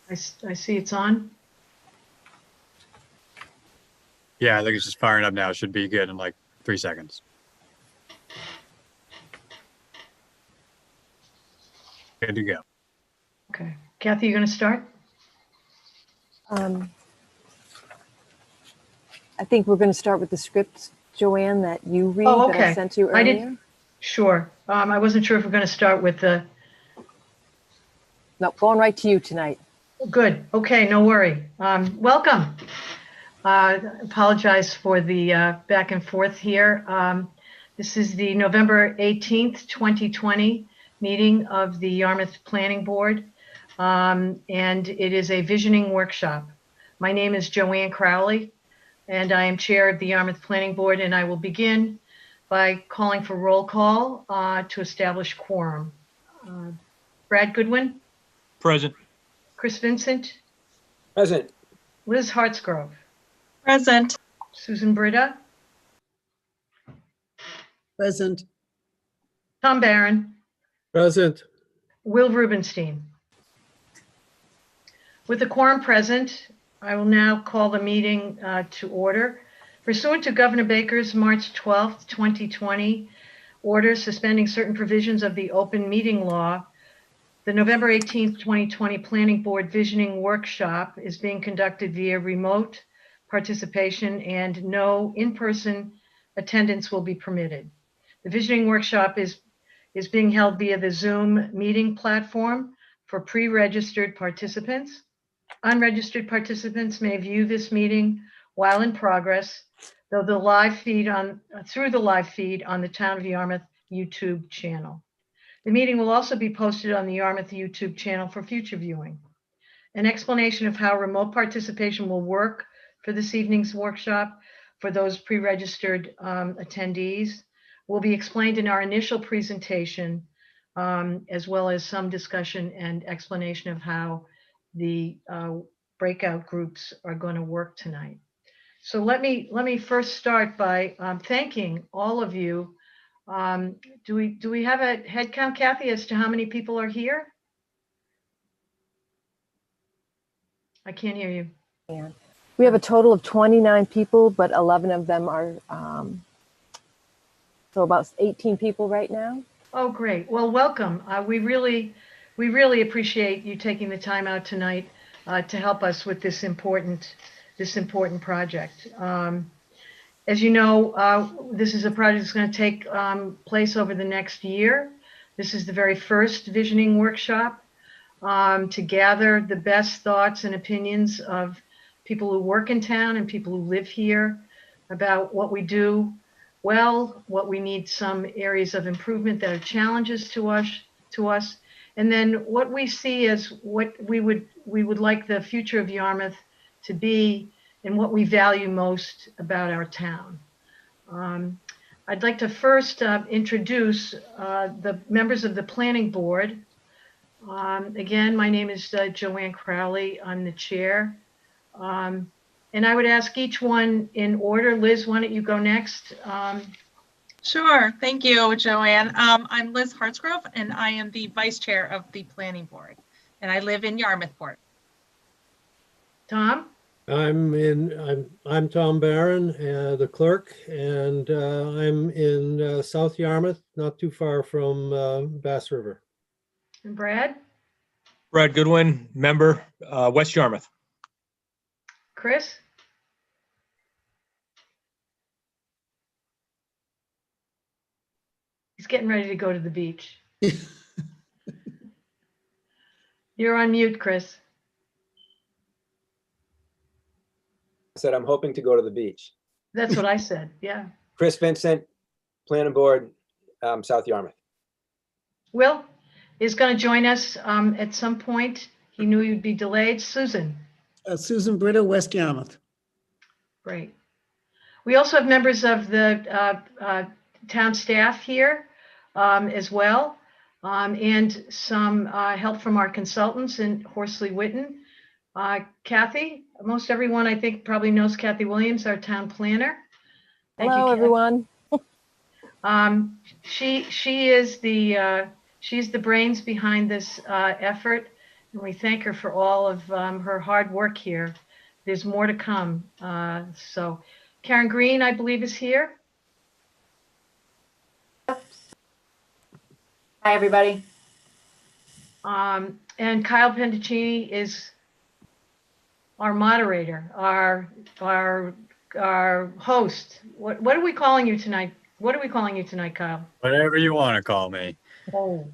I see it's on. Yeah, I think it's just firing up now. It should be good in like 3 seconds. Good to go. Okay. Kathy, you going to start? I think we're going to start with the script, Joanne, that you read Oh, that okay. I sent you I did- earlier. Sure. I wasn't sure if we're going to start with the. No, going right to you tonight. Good. Okay, no worry. Welcome. Apologize for the back and forth here. This is the November 18th, 2020 meeting of the Yarmouth Planning Board, and it is a visioning workshop. My name is Joanne Crowley, and I am chair of the Yarmouth Planning Board, and I will begin by calling for roll call to establish quorum. Brad Goodwin, Present. Chris Vincent, Present. Liz Hartsgrove, Present. Susan Britta, Present. Tom Barron, Present. Will Rubenstein. With the quorum present, I will now call the meeting to order. Pursuant to Governor Baker's March 12th, 2020 order suspending certain provisions of the open meeting law, the November 18th, 2020 Planning Board Visioning Workshop is being conducted via remote participation and no in-person attendance will be permitted. The Visioning Workshop is being held via the Zoom meeting platform for pre-registered participants. Unregistered participants may view this meeting while in progress, though through the live feed on the Town of Yarmouth YouTube channel. The meeting will also be posted on the Yarmouth YouTube channel for future viewing. An explanation of how remote participation will work for this evening's workshop for those pre-registered attendees will be explained in our initial presentation, as well as some discussion and explanation of how the breakout groups are going to work tonight. So let me first start by thanking all of you. Do we have a head count, Kathy, as to how many people are here? I can't hear you. And we have a total of 29 people, but 11 of them are, so about 18 people right now. Oh, great. Well, welcome. We really appreciate you taking the time out tonight to help us with this important project. As you know, this is a project that's going to take place over the next year. This is the very first visioning workshop to gather the best thoughts and opinions of people who work in town and people who live here about what we do well, what we need some areas of improvement that are challenges to us, and then what we see as what we would like the future of Yarmouth to be and what we value most about our town. I'd like to first introduce the members of the planning board. Again, my name is Joanne Crowley. I'm the chair. And I would ask each one in order. Liz, why don't you go next? Sure. Thank you, Joanne. I'm Liz Hartsgrove, and I am the vice chair of the planning board, and I live in Yarmouthport. Tom? I'm Tom Barron, the clerk, and I'm in South Yarmouth, not too far from Bass River. And Brad? Brad Goodwin, member, West Yarmouth. Chris? He's getting ready to go to the beach. You're on mute, Chris. I said, I'm hoping to go to the beach. That's what I said, yeah. Chris Vincent, Planning Board, South Yarmouth. Will is going to join us at some point. He knew you'd be delayed. Susan? Susan Britta, West Yarmouth. Great. We also have members of the town staff here as well, and some help from our consultants in Horsley Witten. Kathy, most everyone I think probably knows Kathy Williams, our town planner. Thank Hello, you, Kathy. everyone. She's the brains behind this effort. And we thank her for all of her hard work here. There's more to come. So Karen Green, I believe, is here. Hi, everybody. And Kyle Pendicini is our moderator, our host. What are we calling you tonight? What are we calling you tonight, Kyle? Whatever you want to call me. Oh,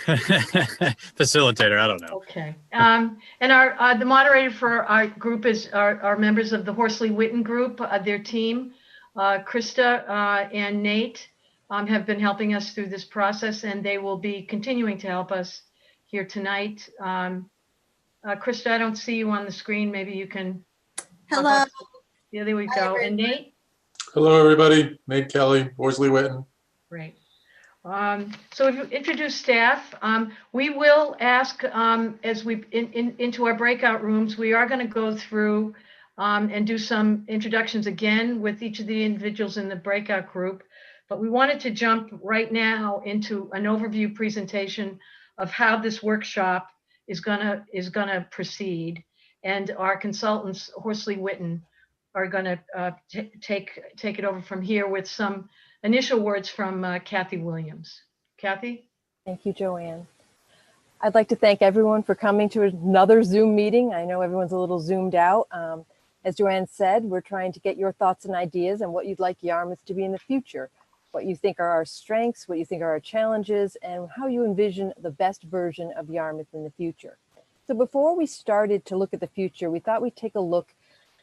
Facilitator, I don't know. okay. And our the moderator for our group is our members of the Horsley Witten group, their team. Krista and Nate have been helping us through this process, and they will be continuing to help us here tonight. Krista, I don't see you on the screen. Maybe you can. Hello. Yeah, there we go. And Nate? Hello, everybody. Nate Kelly, Worsley Witten. Great. So we've introduced staff. We will ask as we into our breakout rooms, we are going to go through and do some introductions again with each of the individuals in the breakout group. But we wanted to jump right now into an overview presentation of how this workshop is gonna proceed. And our consultants, Horsley Witten, are gonna take it over from here with some initial words from Kathy Williams. Kathy? Thank you, Joanne. I'd like to thank everyone for coming to another Zoom meeting. I know everyone's a little zoomed out. As Joanne said, we're trying to get your thoughts and ideas on what you'd like Yarmouth to be in the future, what you think are our strengths, what you think are our challenges, and how you envision the best version of Yarmouth in the future. So before we started to look at the future, we thought we'd take a look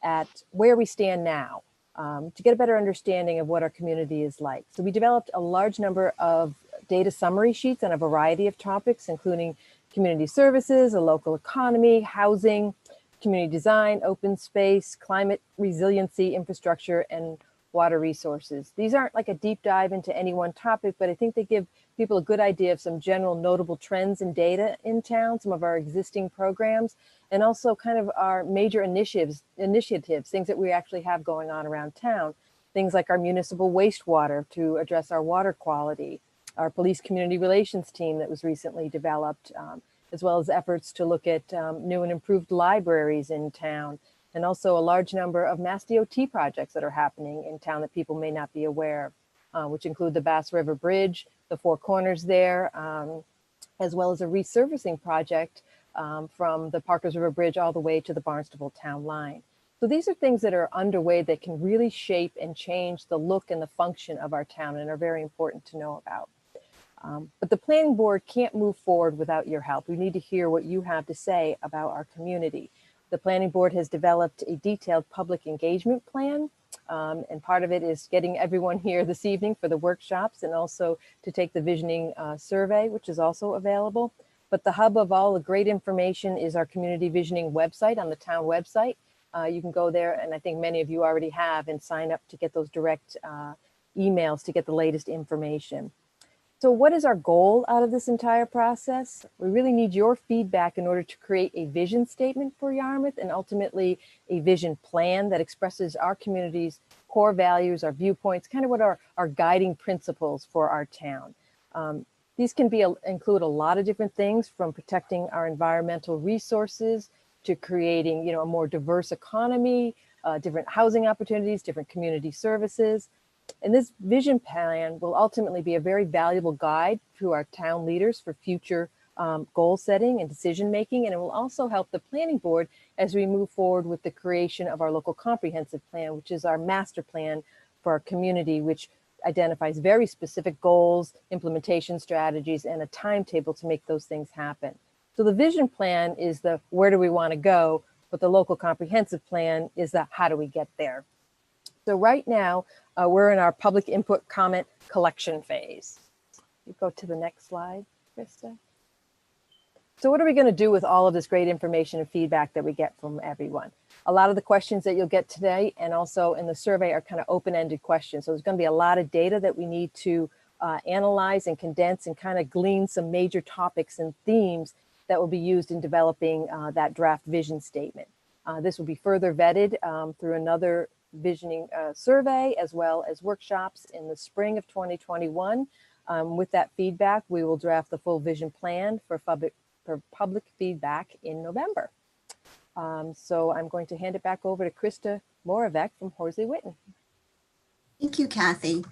at where we stand now to get a better understanding of what our community is like. So we developed a large number of data summary sheets on a variety of topics, including community services, a local economy, housing, community design, open space, climate resiliency, infrastructure, and water resources. These aren't like a deep dive into any one topic, but I think they give people a good idea of some general notable trends in data in town, some of our existing programs, and also kind of our major initiatives, things that we actually have going on around town. Things like our municipal wastewater to address our water quality, our police community relations team that was recently developed, as well as efforts to look at new and improved libraries in town, and also a large number of Mass DOT projects that are happening in town that people may not be aware of, which include the Bass River Bridge, the Four Corners there, as well as a resurfacing project from the Parkers River Bridge all the way to the Barnstable town line. So these are things that are underway that can really shape and change the look and the function of our town and are very important to know about. But the planning board can't move forward without your help. We need to hear what you have to say about our community. The planning board has developed a detailed public engagement plan, and part of it is getting everyone here this evening for the workshops and also to take the visioning survey, which is also available. But the hub of all the great information is our community visioning website on the town website. You can go there, and I think many of you already have, and sign up to get those direct emails to get the latest information. So what is our goal out of this entire process? We really need your feedback in order to create a vision statement for Yarmouth and ultimately a vision plan that expresses our community's core values, our viewpoints, kind of what are our guiding principles for our town. These can include a lot of different things, from protecting our environmental resources to creating, a more diverse economy, different housing opportunities, different community services. And this vision plan will ultimately be a very valuable guide to our town leaders for future goal setting and decision making. And it will also help the planning board as we move forward with the creation of our local comprehensive plan, which is our master plan for our community, which identifies very specific goals, implementation strategies, and a timetable to make those things happen. So the vision plan is the where do we want to go, but the local comprehensive plan is the how do we get there. So right now, we're in our public input comment collection phase. You go to the next slide, Krista. So what are we going to do with all of this great information and feedback that we get from everyone? A lot of the questions that you'll get today and also in the survey are kind of open-ended questions. So there's going to be a lot of data that we need to analyze and condense and kind of glean some major topics and themes that will be used in developing that draft vision statement. This will be further vetted through another visioning survey, as well as workshops in the spring of 2021. With that feedback, we will draft the full vision plan for for public feedback in November. So I'm going to hand it back over to Krista Moravec from Horsley Witten. Thank you, Kathy.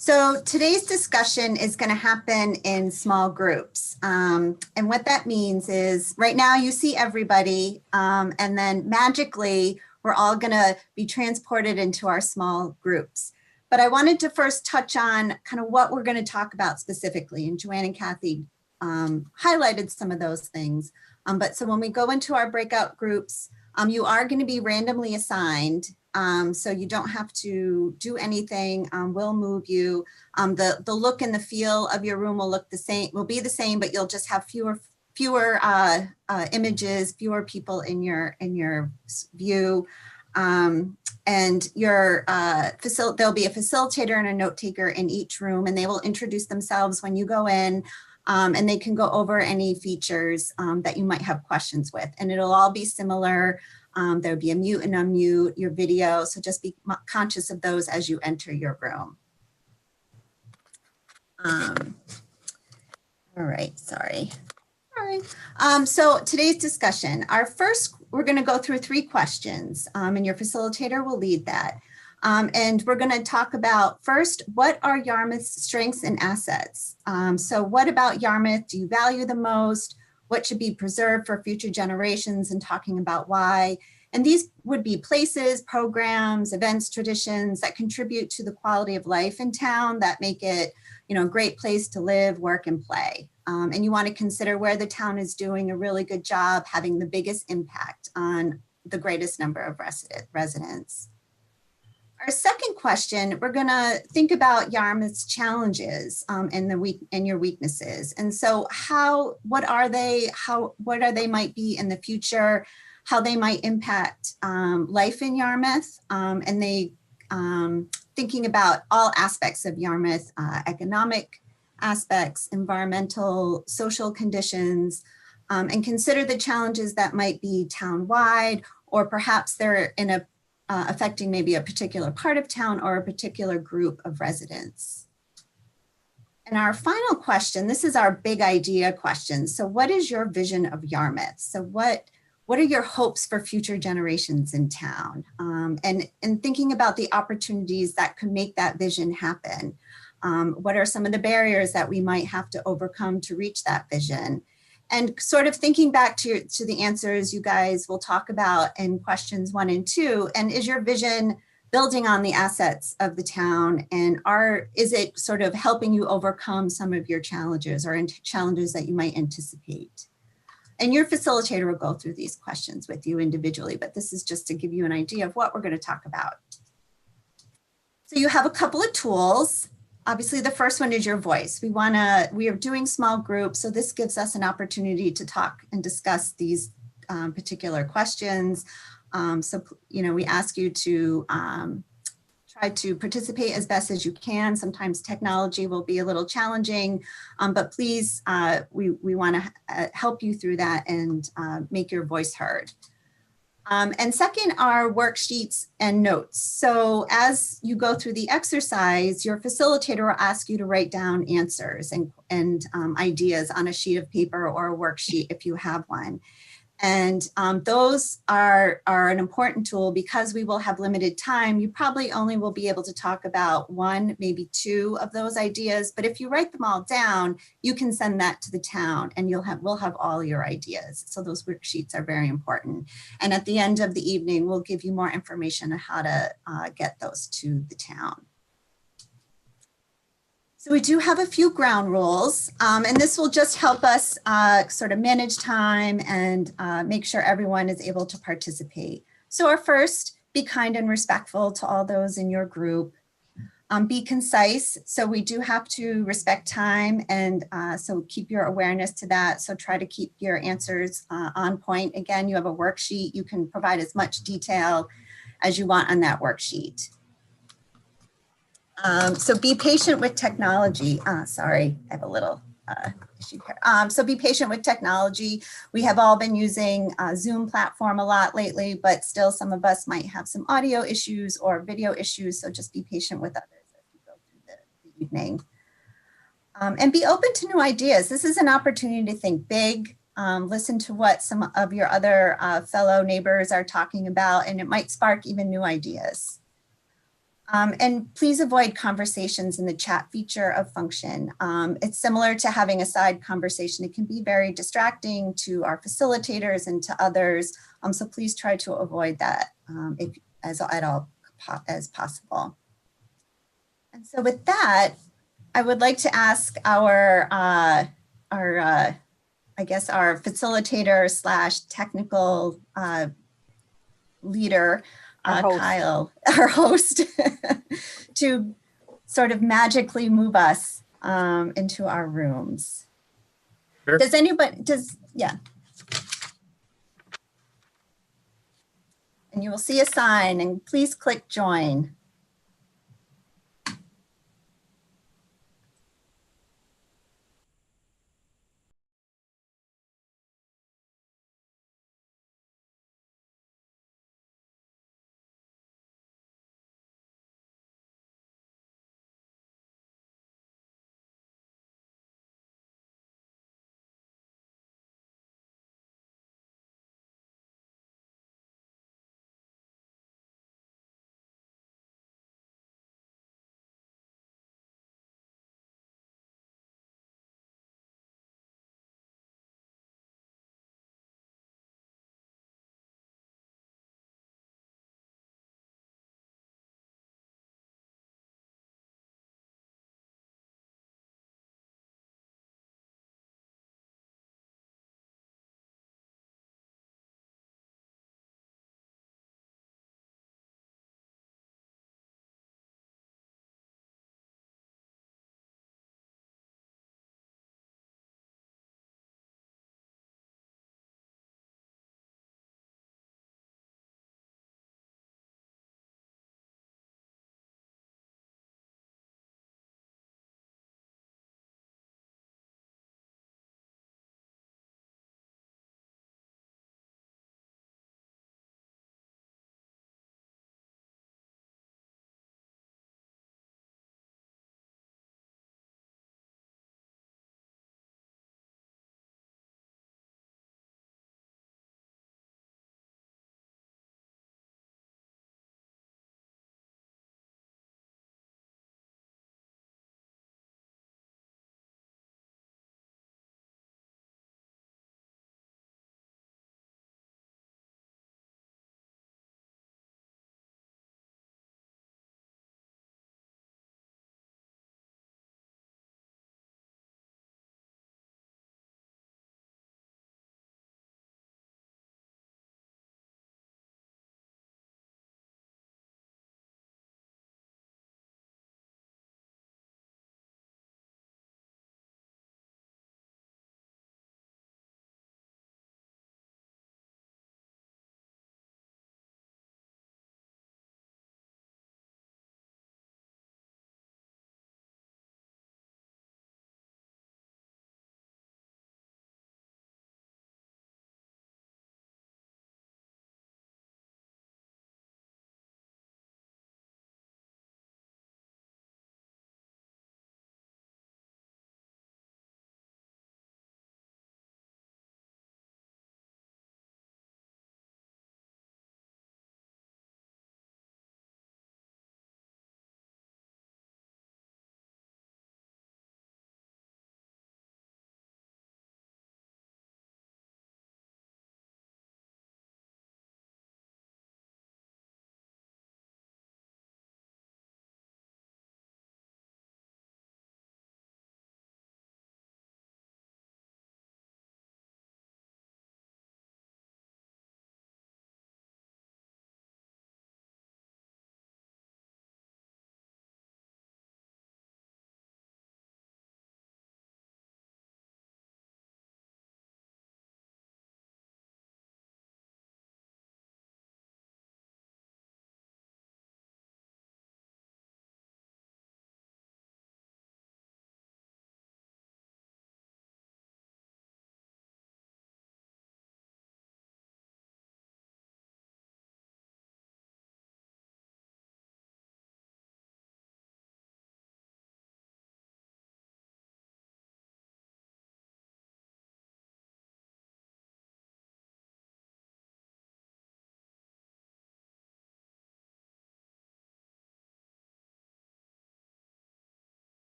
So today's discussion is going to happen in small groups. And what that means is right now you see everybody, and then magically we're all going to be transported into our small groups. But I wanted to first touch on kind of what we're going to talk about specifically. And Joanne and Kathy highlighted some of those things. But so when we go into our breakout groups, you are going to be randomly assigned. So you don't have to do anything. We'll move you. The look and the feel of your room will look the same, will be the same, but you'll just have fewer images, fewer people in your view. And your there'll be a facilitator and a note taker in each room, and they will introduce themselves when you go in, and they can go over any features that you might have questions with. And it'll all be similar. There'll be a mute and unmute your video. So just be conscious of those as you enter your room. All right, sorry. All right. So today's discussion, we're going to go through 3 questions, and your facilitator will lead that. And we're going to talk about first, what are Yarmouth's strengths and assets? So what about Yarmouth do you value the most? What should be preserved for future generations, and talking about why. And these would be places, programs, events, traditions that contribute to the quality of life in town, that make it, a great place to live, work, and play. And you want to consider where the town is doing a really good job, having the biggest impact on the greatest number of residents. Our second question, we're going to think about Yarmouth's challenges and your weaknesses. And so what are they might be in the future, how they might impact life in Yarmouth, and they thinking about all aspects of Yarmouth, economic aspects, environmental, social conditions, and consider the challenges that might be town-wide, or perhaps they're affecting maybe a particular part of town or a particular group of residents. And our final question, this is our big idea question. So what is your vision of Yarmouth? So what are your hopes for future generations in town? And thinking about the opportunities that could make that vision happen. What are some of the barriers that we might have to overcome to reach that vision? And sort of thinking back to the answers you guys will talk about in questions 1 and 2, and is your vision building on the assets of the town, and is it sort of helping you overcome some of your challenges or challenges that you might anticipate? And your facilitator will go through these questions with you individually, but this is just to give you an idea of what we're going to talk about. So you have a couple of tools. Obviously, the first one is your voice. We are doing small groups, so this gives us an opportunity to talk and discuss these particular questions. So, we ask you to try to participate as best as you can. Sometimes technology will be a little challenging, but please, we want to help you through that and make your voice heard. And second are worksheets and notes. So as you go through the exercise, your facilitator will ask you to write down answers and ideas on a sheet of paper or a worksheet if you have one. And those are an important tool because we will have limited time. You probably only will be able to talk about 1, maybe 2 of those ideas. But if you write them all down, you can send that to the town and we'll have all your ideas. So those worksheets are very important. And at the end of the evening, we'll give you more information on how to get those to the town. So we do have a few ground rules, and this will just help us sort of manage time and make sure everyone is able to participate. So our first, be kind and respectful to all those in your group. Be concise. So we do have to respect time, and so keep your awareness to that. So try to keep your answers on point. Again, you have a worksheet. You can provide as much detail as you want on that worksheet. So be patient with technology. Sorry, I have a little issue here. So be patient with technology. We have all been using Zoom platform a lot lately, but still some of us might have some audio issues or video issues. So just be patient with others as we go through the evening. And be open to new ideas. This is an opportunity to think big. listen to what some of your other fellow neighbors are talking about, and it might spark even new ideas. And please avoid conversations in the chat feature of Function. It's similar to having a side conversation. It can be very distracting to our facilitators and to others. So please try to avoid that as possible. And so with that, I would like to ask our facilitator slash technical leader, Our host. Kyle, our host, to sort of magically move us into our rooms. Sure. Yeah. And you will see a sign, and please click join.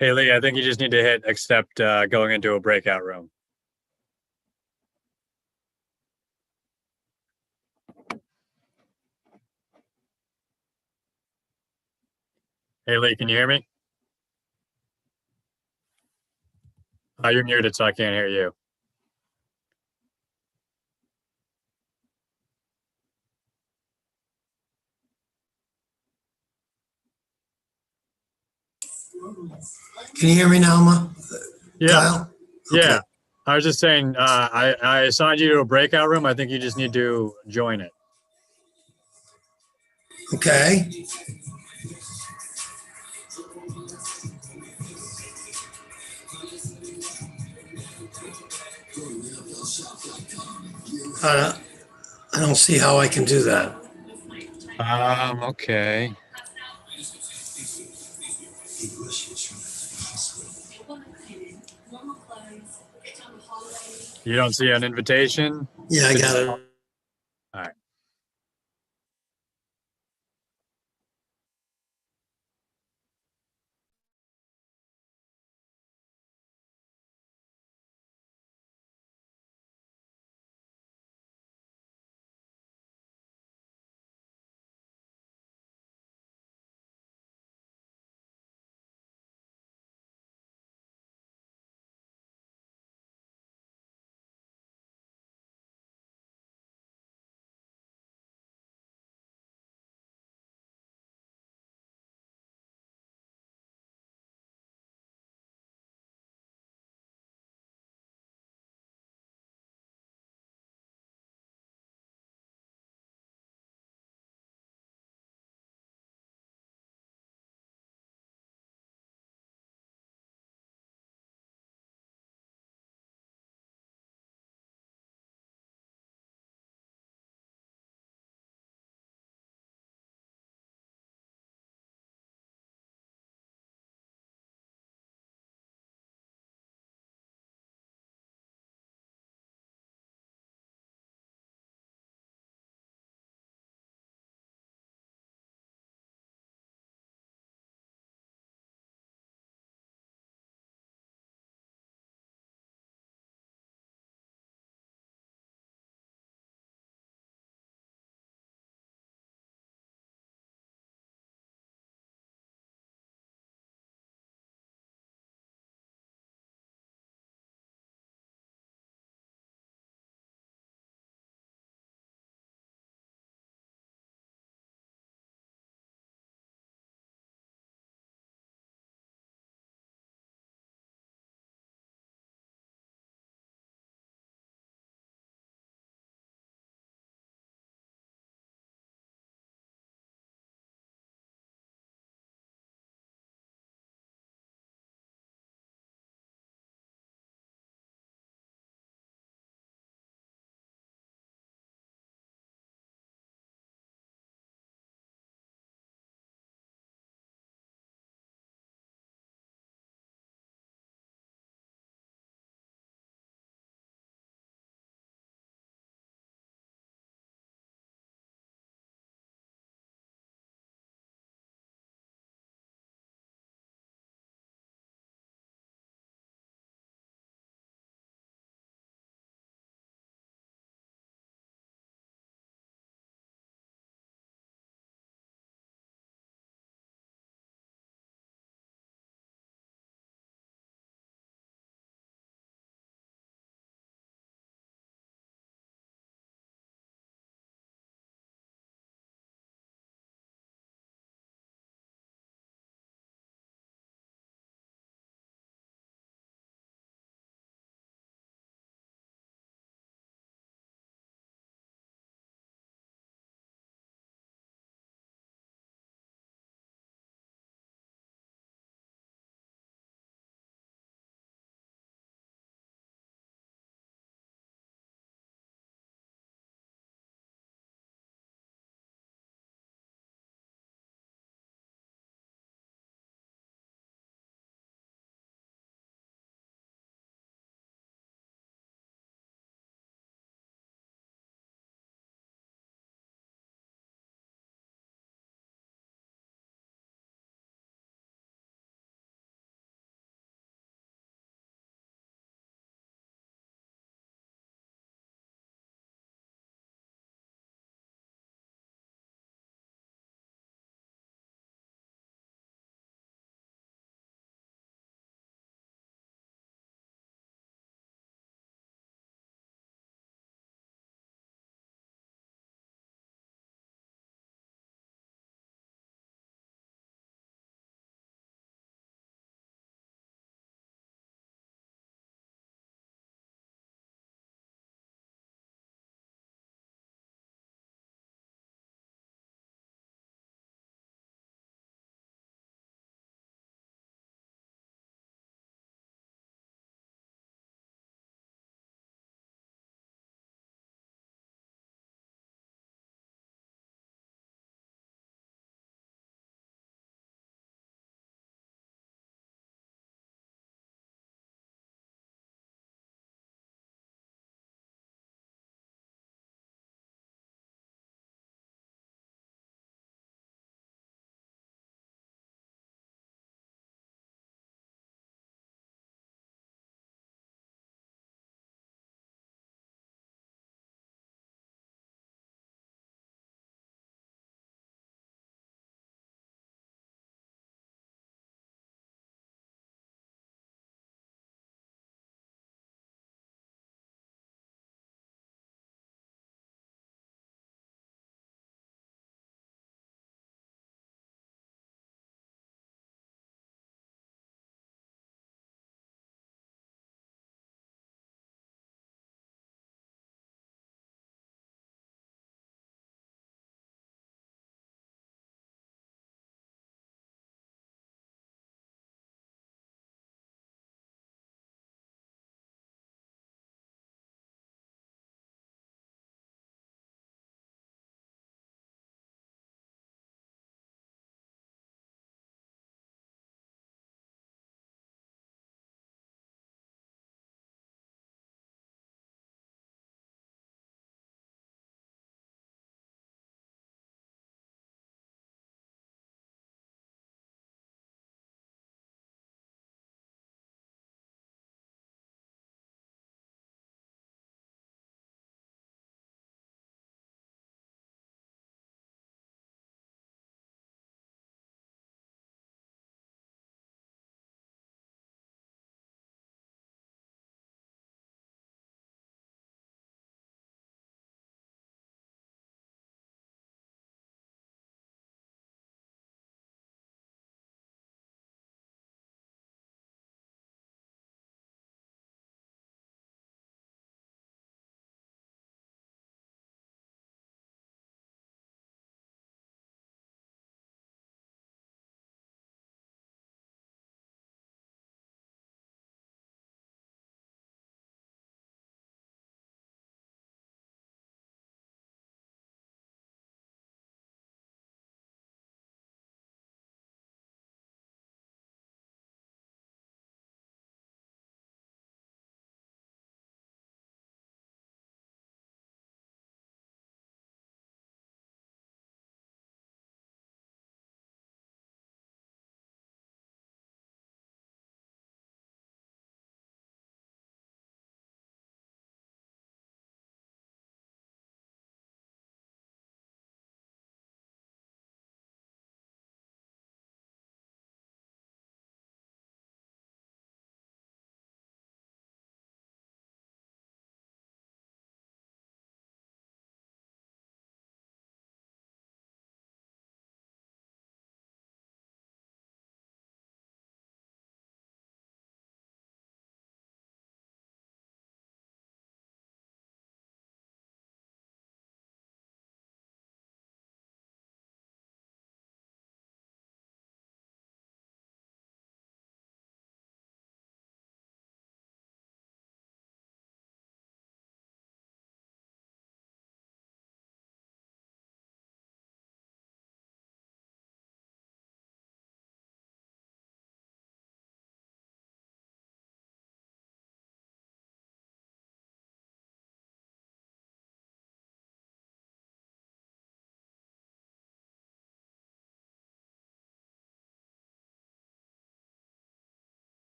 Hey, Lee, I think you just need to hit accept going into a breakout room. Hey, Lee, can you hear me? You're muted, so I can't hear you. Can you hear me now, Yeah, Kyle? yeah. Okay. I was just saying, I assigned you to a breakout room. I think you just need to join it. Okay. Uh, I don't see how I can do that. Okay. You don't see an invitation? Yeah, I got it. All right.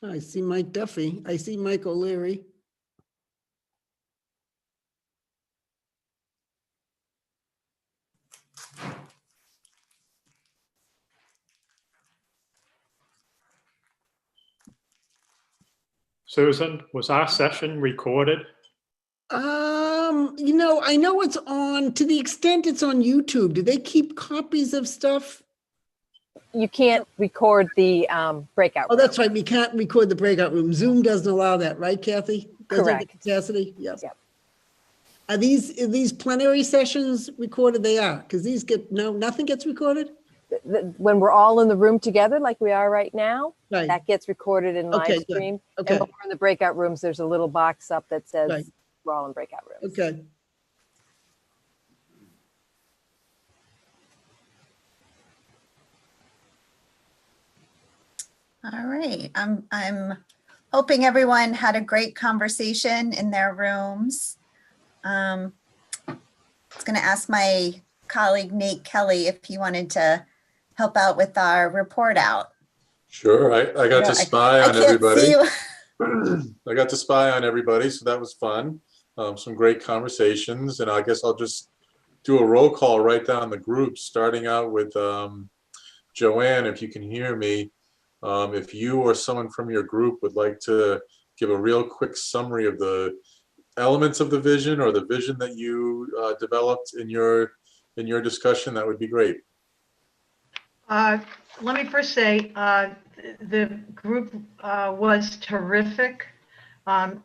I see Mike Duffy. I see Mike O'Leary. Susan, was our session recorded? I know it's on, to the extent it's on YouTube. Do they keep copies of stuff? You can't record the breakout Oh, room. that's right. We can't record the breakout room. Zoom doesn't allow that, right, Kathy? Doesn't have the Correct. capacity? Yes. Yep. Are these plenary sessions recorded? They are, because these nothing gets recorded? When we're all in the room together, like we are right now, Right. that gets recorded in live Okay, good. stream. Okay. And when we're in the breakout rooms, there's a little box up that says Right. we're all in breakout rooms. Okay. All right. I'm hoping everyone had a great conversation in their rooms. I was going to ask my colleague Nate Kelly if he wanted to help out with our report out. Sure, I got to spy I on can't everybody. see you. I got to spy on everybody, so that was fun. Some great conversations, and I guess I'll just do a roll call right down the group, starting out with Joanne, if you can hear me. If you or someone from your group would like to give a real quick summary of the elements of the vision or the vision that you developed in your discussion, that would be great. Let me first say, the group was terrific. I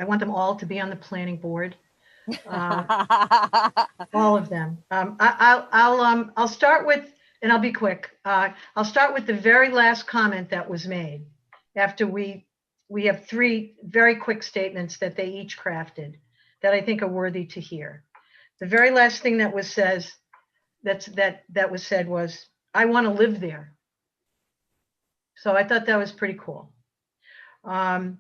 want them all to be on the planning board. All of them. I'll start with, and I'll be quick. I'll start with the very last comment that was made after we have three very quick statements that they each crafted that I think are worthy to hear. The very last thing that was said was, I want to live there. So I thought that was pretty cool. For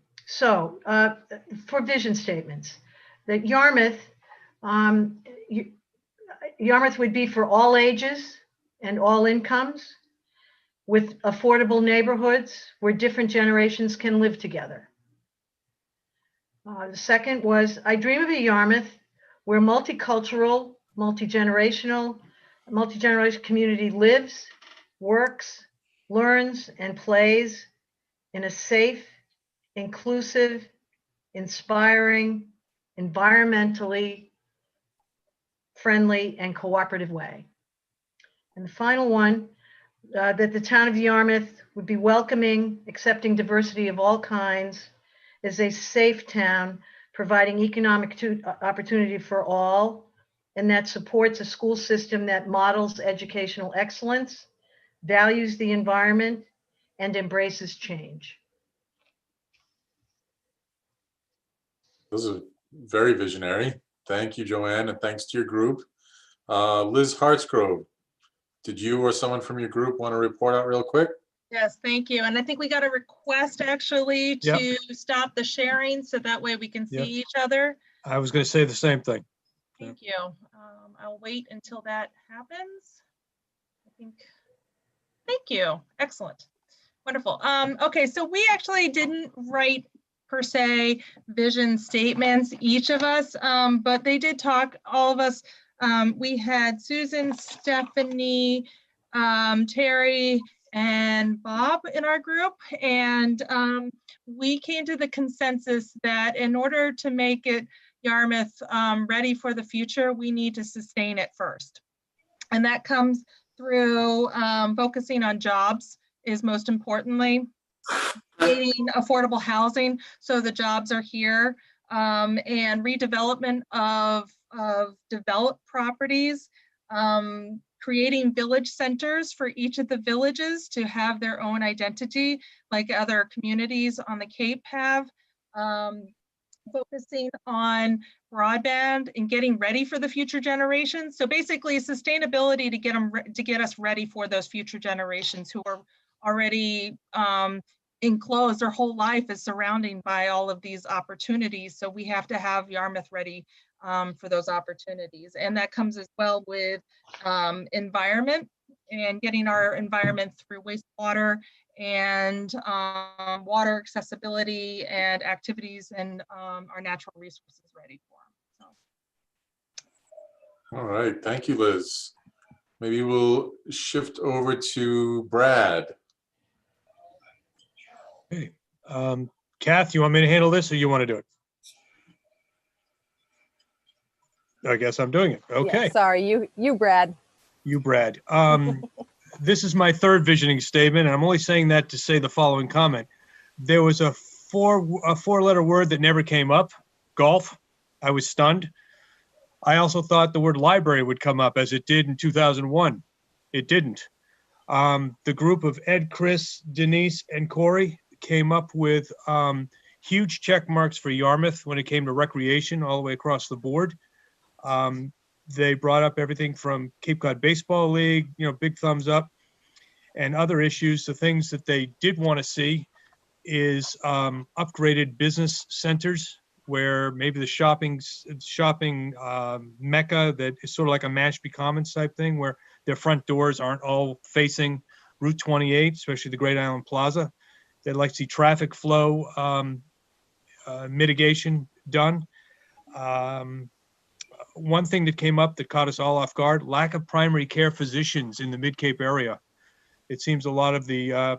vision statements, that Yarmouth would be for all ages and all incomes, with affordable neighborhoods where different generations can live together. The second was, I dream of a Yarmouth where multicultural, multi-generational community lives, works, learns, and plays in a safe, inclusive, inspiring, environmentally friendly, and cooperative way. And the final one, that the town of Yarmouth would be welcoming, accepting diversity of all kinds, is a safe town, providing economic opportunity for all, and that supports a school system that models educational excellence, values the environment, and embraces change. This is very visionary. Thank you, Joanne, and thanks to your group. Liz Hartsgrove, did you or someone from your group want to report out real quick? Yes, thank you. And I think we got a request actually Yep. to stop the sharing so that way we can see Yep. each other. I was going to say the same thing. Thank you. I'll wait until that happens. I think. Thank you. Excellent. Wonderful. Okay, so we actually didn't write per se vision statements, each of us, but they did talk, all of us. We had Susan, Stephanie, Terry, and Bob in our group, and we came to the consensus that in order to make it Yarmouth ready for the future, we need to sustain it first. And that comes through focusing on jobs is most importantly, creating affordable housing so the jobs are here, and redevelopment of developed properties, creating village centers for each of the villages to have their own identity like other communities on the Cape have, focusing on broadband and getting ready for the future generations. So basically sustainability to get us ready for those future generations who are already enclosed. Their whole life is surrounding by all of these opportunities. So we have to have Yarmouth ready for those opportunities. And that comes as well with environment and getting our environment through wastewater and water accessibility and activities and our natural resources ready for them. So. All right, thank you, Liz. Maybe we'll shift over to Brad. Okay. Kath, you want me to handle this or you want to do it? I guess I'm doing it. Okay. Yeah, sorry, you, Brad. You, Brad. This is my third visioning statement, and I'm only saying that to say the following comment. There was a four-letter word that never came up, golf. I was stunned. I also thought the word library would come up as it did in 2001. It didn't. The group of Ed, Chris, Denise, and Corey came up with huge check marks for Yarmouth when it came to recreation all the way across the board. They brought up everything from Cape Cod Baseball League, big thumbs up, and other issues. The things that they did want to see is upgraded business centers where maybe the shopping mecca that is sort of like a Mashpee Commons type thing where their front doors aren't all facing Route 28, especially the Great Island Plaza. They'd like to see traffic flow mitigation done. One thing that came up that caught us all off guard, lack of primary care physicians in the Mid-Cape area. It seems a lot of the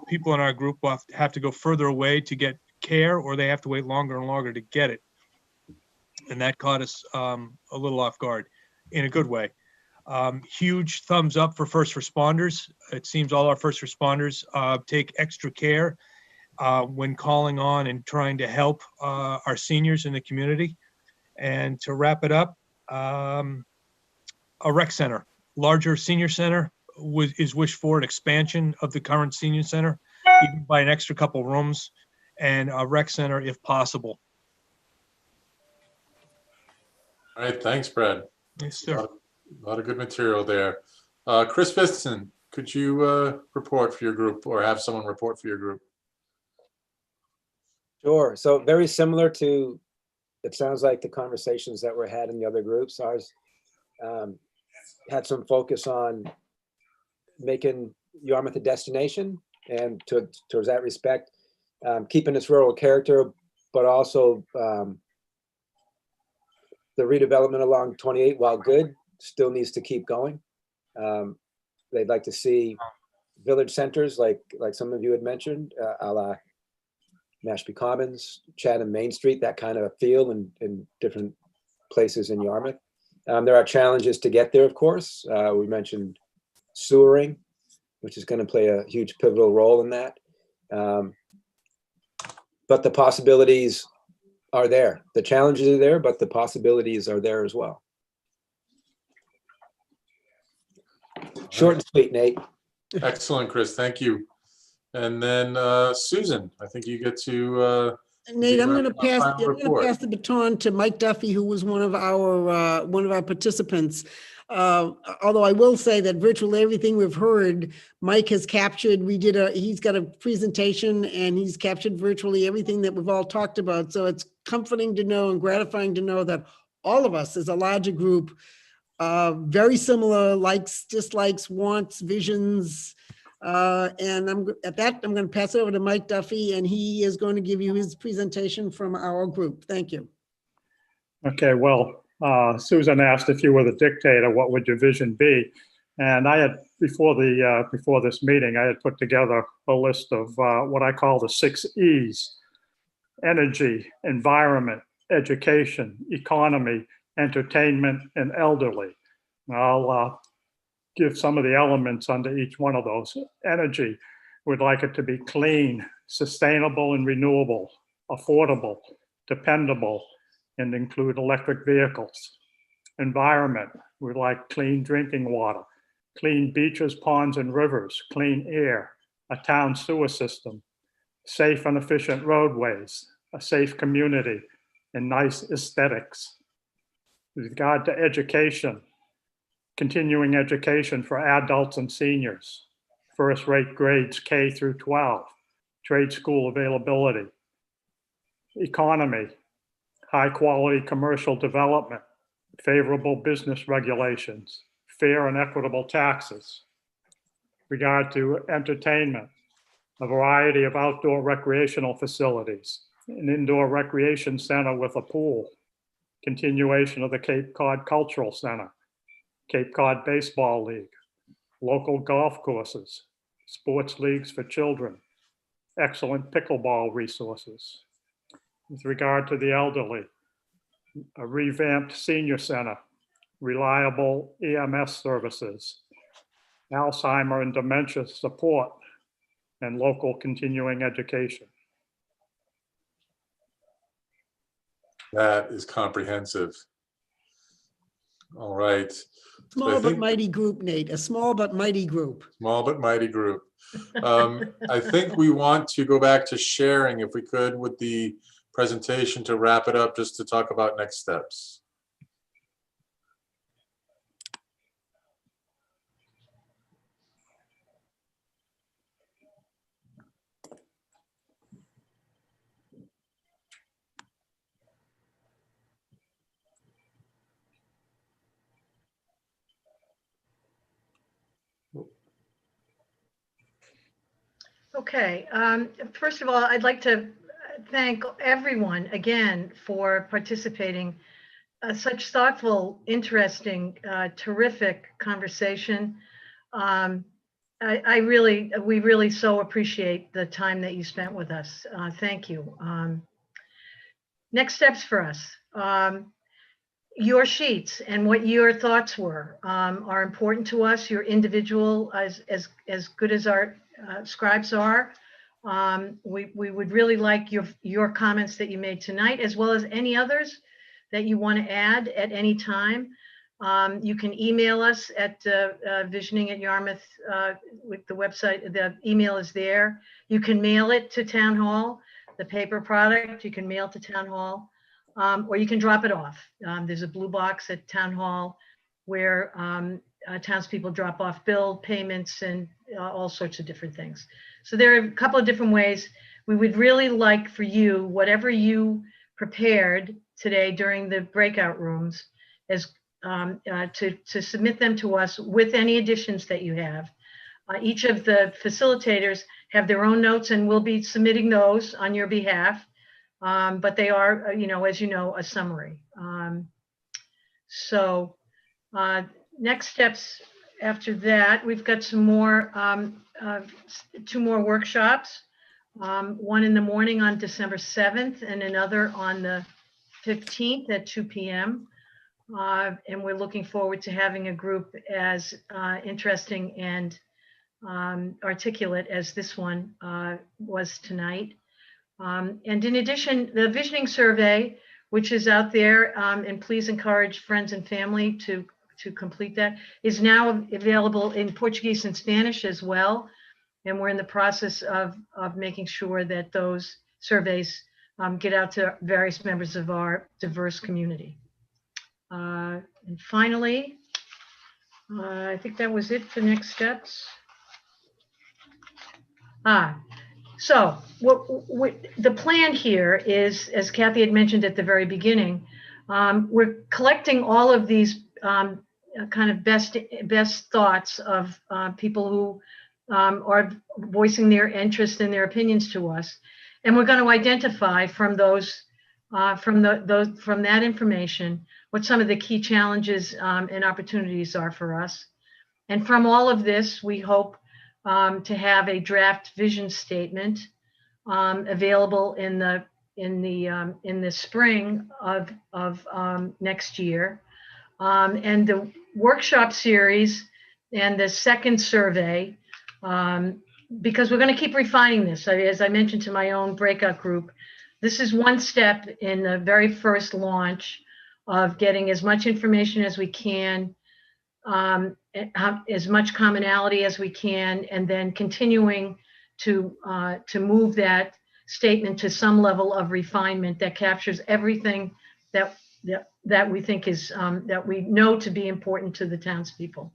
people in our group will have to go further away to get care, or they have to wait longer and longer to get it. And that caught us a little off guard in a good way. Huge thumbs up for first responders. It seems all our first responders take extra care when calling on and trying to help our seniors in the community. And to wrap it up, a rec center, larger senior center is wished for, an expansion of the current senior center, even by an extra couple rooms, and a rec center if possible. All right, thanks, Brad. Yes, sir. A lot of good material there. Chris Fiston, could you report for your group or have someone report for your group? Sure. So very similar to, it sounds like the conversations that were had in the other groups. Ours had some focus on making Yarmouth a destination, and towards that respect, keeping its rural character, but also the redevelopment along 28, while good, still needs to keep going. They'd like to see village centers like some of you had mentioned, a la Mashpee Commons, Chatham Main Street, that kind of feel in different places in Yarmouth. There are challenges to get there, of course. We mentioned sewering, which is going to play a huge pivotal role in that. But the possibilities are there. The challenges are there, but the possibilities are there as well. Short and sweet, Nate. Excellent, Chris. Thank you. And then Susan, I think you get to. Nate, I'm going to pass. final I'm going to report. pass the baton to Mike Duffy, who was one of our participants. Although I will say that virtually everything we've heard, Mike has captured. He's got a presentation and he's captured virtually everything that we've all talked about. So it's comforting to know and gratifying to know that all of us as a larger group, very similar likes, dislikes, wants, visions. And I'm going to pass it over to Mike Duffy, and he is going to give you his presentation from our group. Thank you. Okay, well, Susan asked if you were the dictator, what would your vision be? And I had, before this meeting, I had put together a list of what I call the 6 E's: energy, environment, education, economy, entertainment, and elderly. I'll give some of the elements under each one of those. Energy, we'd like it to be clean, sustainable and renewable, affordable, dependable, and include electric vehicles. Environment, we'd like clean drinking water, clean beaches, ponds, and rivers, clean air, a town sewer system, safe and efficient roadways, a safe community, and nice aesthetics. With regard to education, continuing education for adults and seniors, first-rate grades K through 12, trade school availability. Economy, high-quality commercial development, favorable business regulations, fair and equitable taxes. Regard to entertainment, a variety of outdoor recreational facilities, an indoor recreation center with a pool, continuation of the Cape Cod Cultural Center, Cape Cod Baseball League, local golf courses, sports leagues for children, excellent pickleball resources. With regard to the elderly, a revamped senior center, reliable EMS services, Alzheimer and dementia support, and local continuing education. That is comprehensive. All right. Small but think- mighty group, Nate, a small but mighty group. Small but mighty group. I think we want to go back to sharing, if we could, with the presentation to wrap it up, just to talk about next steps. Okay, first of all, I'd like to thank everyone again for participating. Such thoughtful, interesting, terrific conversation. We really so appreciate the time that you spent with us. Thank you. Next steps for us. Your sheets and what your thoughts were are important to us. Your individual, as good as our scribes are. We would really like your comments that you made tonight, as well as any others that you want to add at any time. You can email us at Visioning at Yarmouth with the website. The email is there. You can mail it to Town Hall, the paper product. You can mail to Town Hall, or you can drop it off. There's a blue box at Town Hall where townspeople drop off bill payments and all sorts of different things. So there are a couple of different ways. We would really like for you, whatever you prepared today during the breakout rooms, as to submit them to us with any additions that you have. Each of the facilitators have their own notes, and we'll be submitting those on your behalf. But they are, as you know, a summary. Next steps after that, we've got some more, 2 more workshops. One in the morning on December 7th and another on the 15th at 2 p.m. And we're looking forward to having a group as interesting and articulate as this one was tonight. And in addition, the visioning survey, which is out there, and please encourage friends and family to complete that, is now available in Portuguese and Spanish as well. And we're in the process of making sure that those surveys get out to various members of our diverse community. And finally, I think that was it for next steps. So the plan here is, as Kathy had mentioned at the very beginning, we're collecting all of these kind of best thoughts of people who are voicing their interest and their opinions to us, and we're going to identify from those from that information what some of the key challenges and opportunities are for us. And from all of this, we hope to have a draft vision statement available in the spring of next year. And the workshop series and the second survey, because we're going to keep refining this. As I mentioned to my own breakout group, this is one step in the very first launch of getting as much information as we can, as much commonality as we can, and then continuing to move that statement to some level of refinement that captures everything that we think is that we know to be important to the townspeople.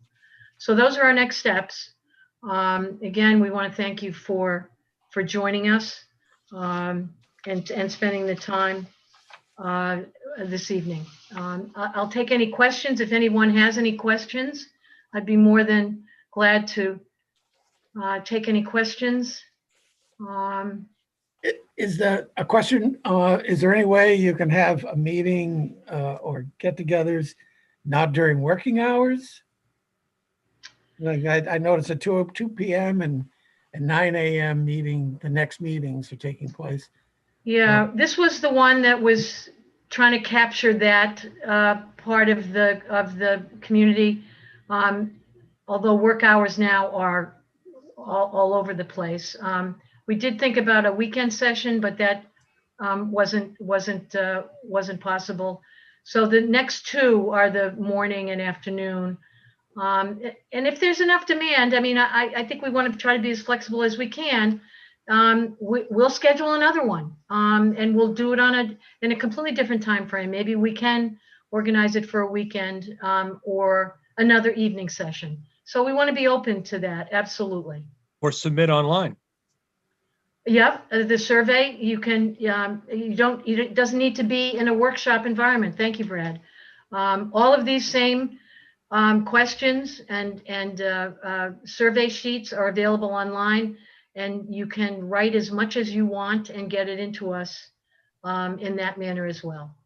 So those are our next steps. Again, we want to thank you for joining us and spending the time this evening. I'll take any questions. If anyone has any questions, I'd be more than glad to take any questions. Um, Is that a question? Is there any way you can have a meeting or get-togethers not during working hours? Like I noticed at 2 p.m. and 9 a.m. meeting, the next meetings are taking place. Yeah, this was the one that was trying to capture that part of the community. Although work hours now are all over the place. We did think about a weekend session, but that wasn't possible. So the next two are the morning and afternoon. And if there's enough demand, I mean, I think we want to try to be as flexible as we can. We'll schedule another one, and we'll do it in a completely different time frame. Maybe we can organize it for a weekend, or another evening session. So we want to be open to that, absolutely. Or submit online. Yep, the survey, you can, it doesn't need to be in a workshop environment. Thank you, Brad. All of these same questions and survey sheets are available online, and you can write as much as you want and get it into us in that manner as well.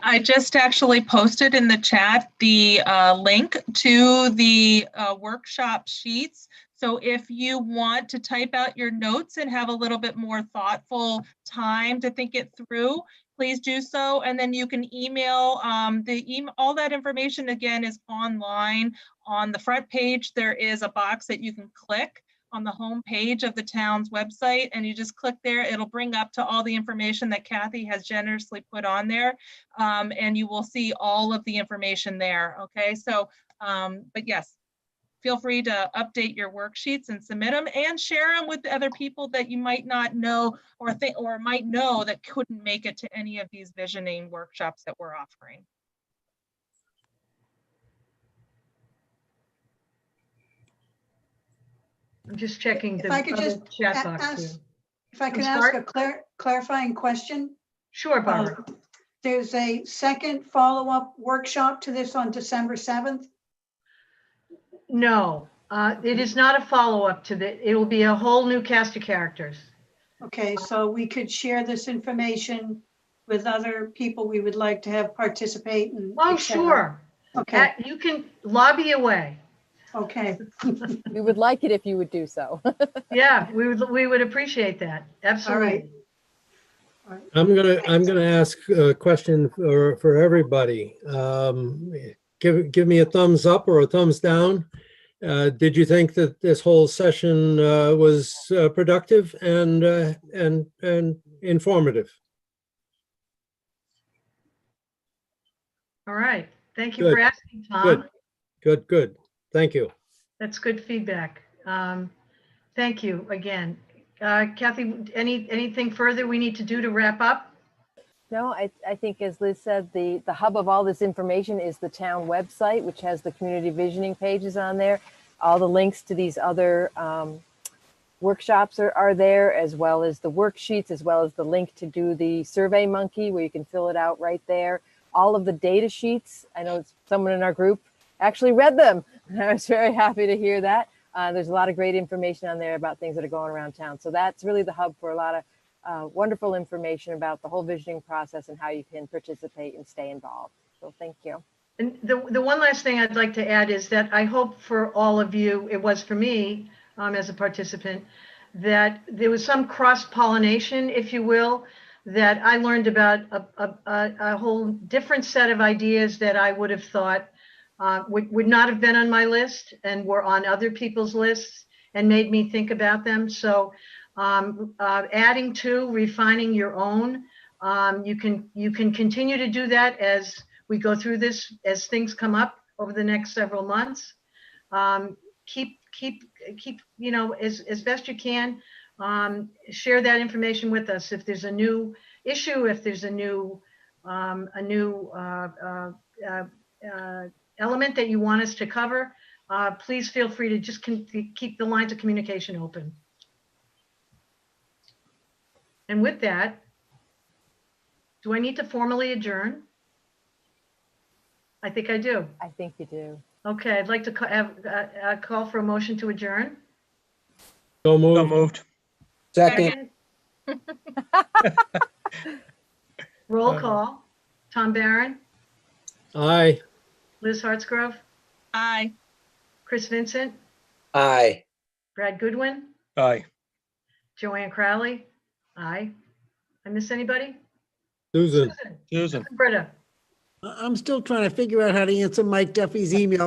I just actually posted in the chat the link to the workshop sheets. So if you want to type out your notes and have a little bit more thoughtful time to think it through, please do so. And then you can email all that information again is online. On the front page, there is a box that you can click on the home page of the town's website, and you just click there. It'll bring up to all the information that Kathy has generously put on there, and you will see all of the information there. Okay, so but yes, feel free to update your worksheets and submit them, and share them with the other people that you might not know or think or might know that couldn't make it to any of these visioning workshops that we're offering. I'm just checking If the I could other just chat box here. If I could I'm ask sorry? a clarifying question. Sure, Barbara. There's a second follow-up workshop to this on December 7th. No, it is not a follow-up to that. It will be a whole new cast of characters. Okay, so we could share this information with other people we would like to have participate and Oh, et cetera. sure. Okay, You can lobby away. okay. We would like it if you would do so. Yeah, we would appreciate that. Absolutely. I'm gonna ask a question for everybody. Give me a thumbs up or a thumbs down. Did you think that this whole session was productive and informative? All right. Thank you Good. for asking, Tom. Good. Thank you. That's good feedback. Thank you again. Kathy, anything further we need to do to wrap up? No, I think, as Liz said, the hub of all this information is the town website, which has the community visioning pages on there. All the links to these other workshops are there, as well as the worksheets, as well as the link to do the Survey Monkey, where you can fill it out right there. All of the data sheets. I know someone in our group actually read them. I was very happy to hear that. There's a lot of great information on there about things that are going around town. So that's really the hub for a lot of wonderful information about the whole visioning process and how you can participate and stay involved. So thank you. And the one last thing I'd like to add is that I hope for all of you, it was for me as a participant, that there was some cross-pollination, if you will, that I learned about a whole different set of ideas that I would have thought would not have been on my list and were on other people's lists and made me think about them. So adding to, refining your own, you can continue to do that as we go through this, as things come up over the next several months. Keep as best you can, share that information with us. If there's a new issue, if there's a new element that you want us to cover, please feel free to just keep the lines of communication open. And with that, do I need to formally adjourn? I think I do. I think you do. Okay, I'd like to call for a motion to adjourn. So So moved. moved. Second, Roll call. Tom Barron, Aye. Liz Hartsgrove, Aye. Chris Vincent, aye. Brad Goodwin, Aye. Joanne Crowley. Aye. I miss anybody? Susan. Susan. Britta. I'm still trying to figure out how to answer Mike Duffy's email.